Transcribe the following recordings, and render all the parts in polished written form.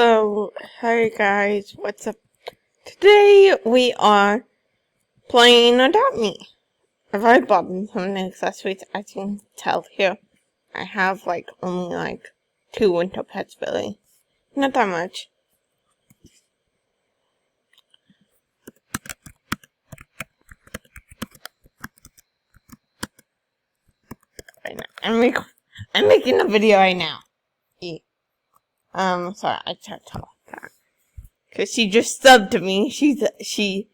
So, hey guys, what's up? Today we are playing Adopt Me. I've already bought some accessories, as you can tell here. I have only 2 winter pets really. Not that much. Right now. I'm making a video right now. Sorry, I can't tell that. Cause she just subbed to me. She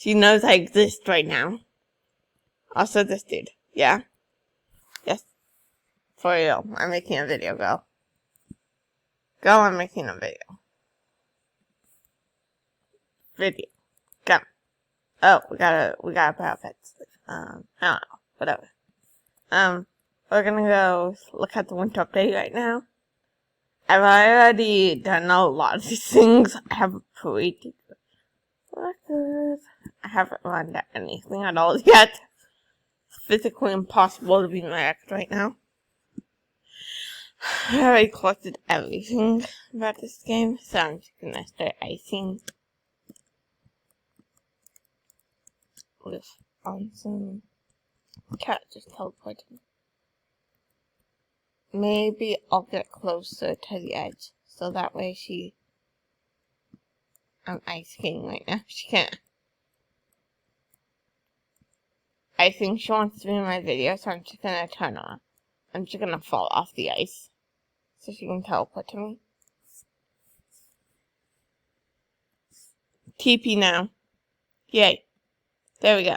knows I exist right now. Also this dude. Yeah? Yes. For real. I'm making a video, girl. Girl, I'm making a video. Come. Oh, we gotta pet pets. I don't know. Whatever. We're gonna go look at the winter update right now. I've already done a lot of these things. I have a pretty good record. I haven't run anything at all yet. It's physically impossible to be my record right now. I already collected everything about this game, so I'm just gonna start icing with some cat just teleported. Maybe I'll get closer to the edge, so that way I'm ice skating right now. She can't. I think she wants to be in my video, so I'm just gonna turn on. I'm just gonna fall off the ice, so she can teleport to me. TP now. Yay. There we go.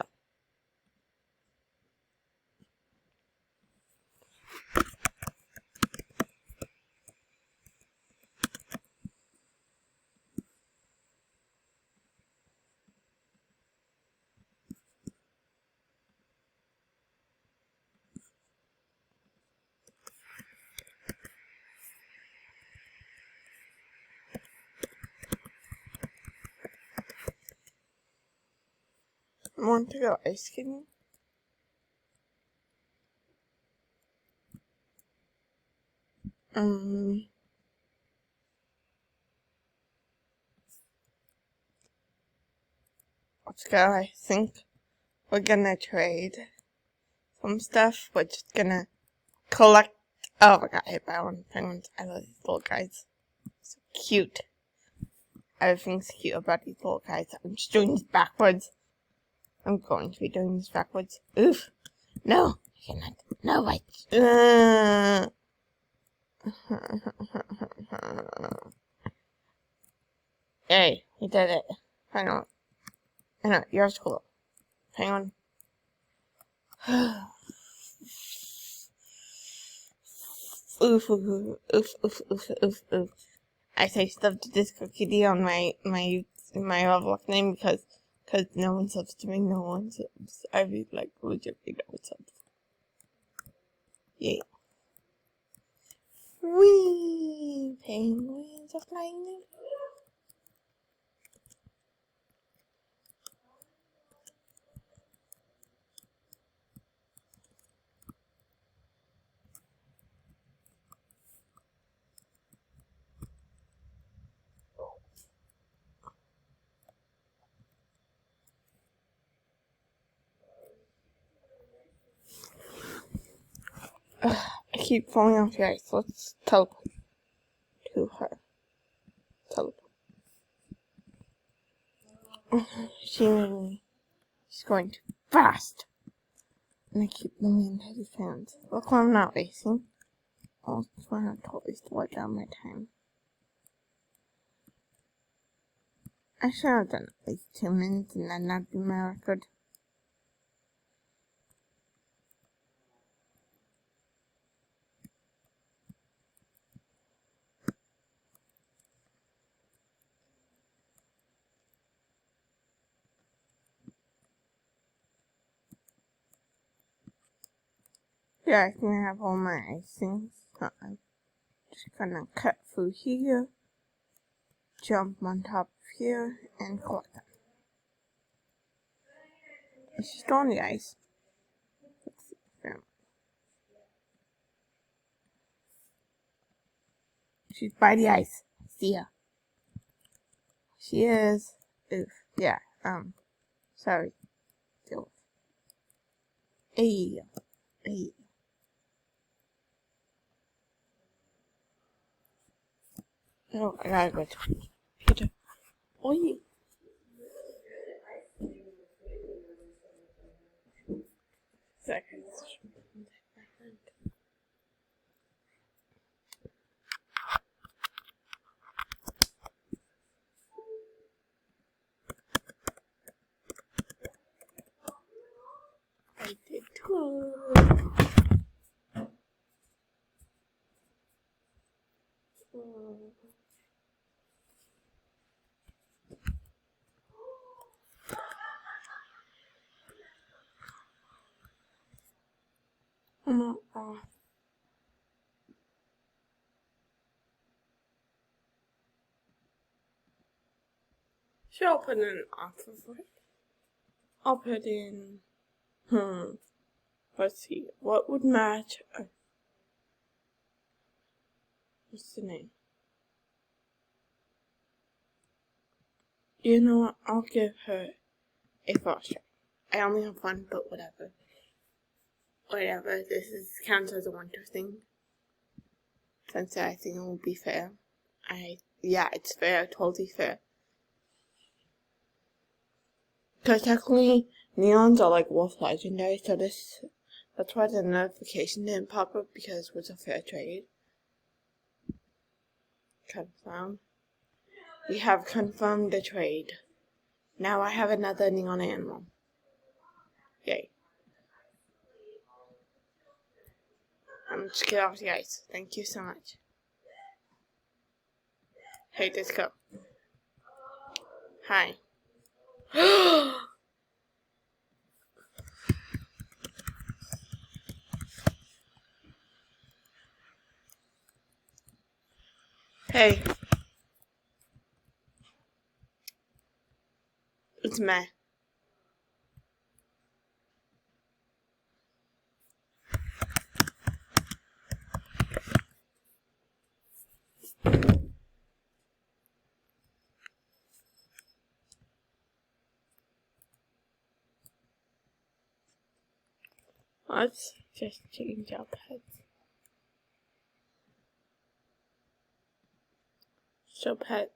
I want to go ice skating. Let's go. I think we're gonna trade some stuff. We're just gonna collect. Oh, I got hit by one of the penguins. I love these little guys. So cute. Everything's cute about these little guys. I'm just doing this backwards. I'm going to be doing this backwards. Oof. No. I cannot. No, Hey, you did it. I know, yours cool. Hang on. Oof, oof, oof, oof, oof, oof, oof. I say stuff to this cookie on my Roblox name because no one subs to me, no one subs. I mean, legitimately no one subs. Yay. Whee! Penguins are flying. I keep falling off the ice. Let's teleport to her. Teleport. She's going too fast. And I keep moving into these hands. Look why I'm not racing. Oh, that's why I totally slowed down my time. I should have done at least 2 minutes and then that'd be my record. Yeah, I think I have all my icings. I'm just gonna cut through here, jump on top of here, and collect them. Is she still on the ice? Let's see. She's by the ice. See ya. She is. Oof. Yeah. Sorry. Deal with. Hey. Hey. Oh, I gotta go to Peter. Oi. Seconds. I did too. Should I put in an offer for it? I'll put in, let's see, what would match, what's the name? You know what, I'll give her a foster. I only have one, but whatever. Whatever, counts as a winter thing. Since I think it will be fair. Yeah, it's fair, totally fair. Because technically, neons are like wolf legendary, so that's why the notification didn't pop up, because it was a fair trade. Confirm. We have confirmed the trade. Now I have another neon animal. Yay. I'm just get off the ice. Thank you so much. Hey, let's go. Hi. Hey. It's me. Let's just change our pets. So pet.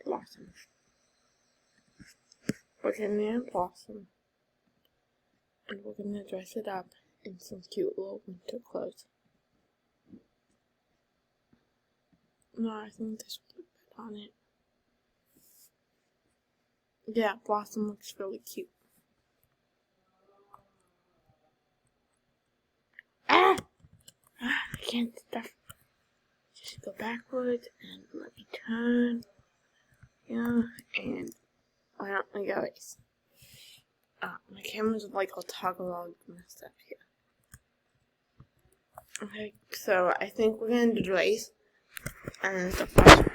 Blossom. We're gonna name Blossom. And we're gonna dress it up in some cute little winter clothes. No, I think this will look good on it. Yeah, Blossom looks really cute. I can't stop. Just go backwards and let me turn. Yeah, and why don't we go race? My camera's like all toggle messed up here. Okay, so I think we're gonna do the race, and if the flash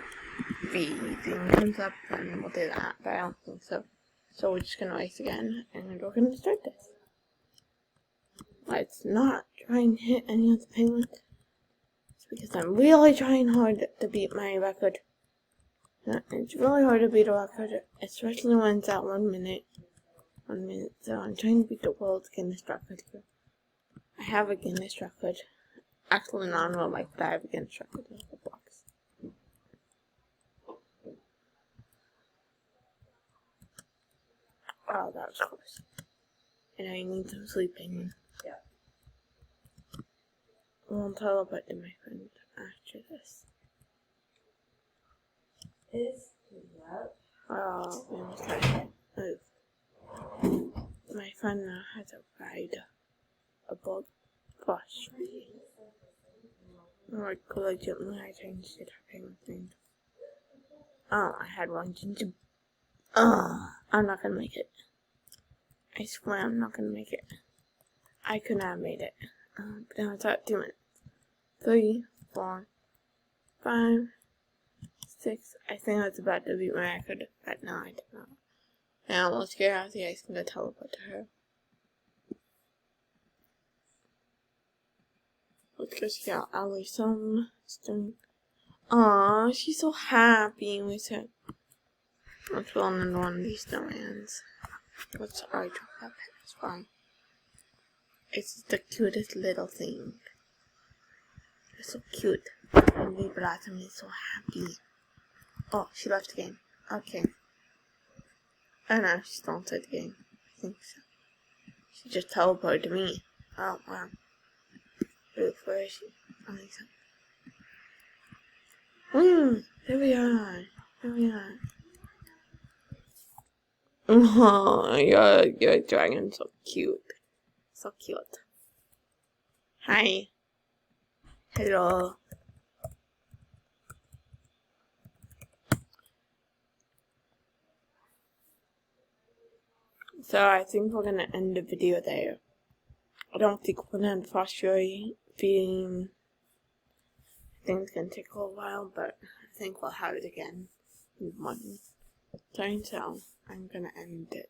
V thing comes up, then we'll do that, but I don't think so. So we're just gonna race again, and we're gonna start this. Let's not try and hit any of the penguins. It's because I'm really trying hard to beat my record. It's really hard to beat a record, especially when it's at 1 minute. 1 minute, so I'm trying to beat the world's Guinness record here. I have a Guinness record. Actually, not in real life, but I have a Guinness record in the box. Oh, that was close. And I need some sleeping. Yeah. I'll teleport to my friend after this. Is what? Oh, we almost had to move. My friend now has a ride. A bug bus. Or legitimately, I changed it up everything. Oh, I had one ginger. I'm not gonna make it. I swear I'm not gonna make it. I could not have made it. But now it's at 2 minutes. 3, 4, 5, 6. I think I was about to beat my record, but no, I did not. Now let's get out of the ice and go teleport to her. Let's go see how Allison's doing. Aww, she's so happy with her. Let's go on one of these snowmans. Let's already drop that pet, it's fine. It's the cutest little thing. It's so cute. And the Blossom is so happy. Oh, she left the game. Okay. Oh no, she's still inside the game. I think so. She just teleported to me. Oh wow. Ooh, where is she? I think so. There we are. There we are. Oh, your dragon's so cute. So cute. Hi. Hello. So I think we're gonna end the video there. I don't think we're gonna end Fostry feeding. I think it's gonna take a little while, but I think we'll have it again in the morning. So I'm gonna end it.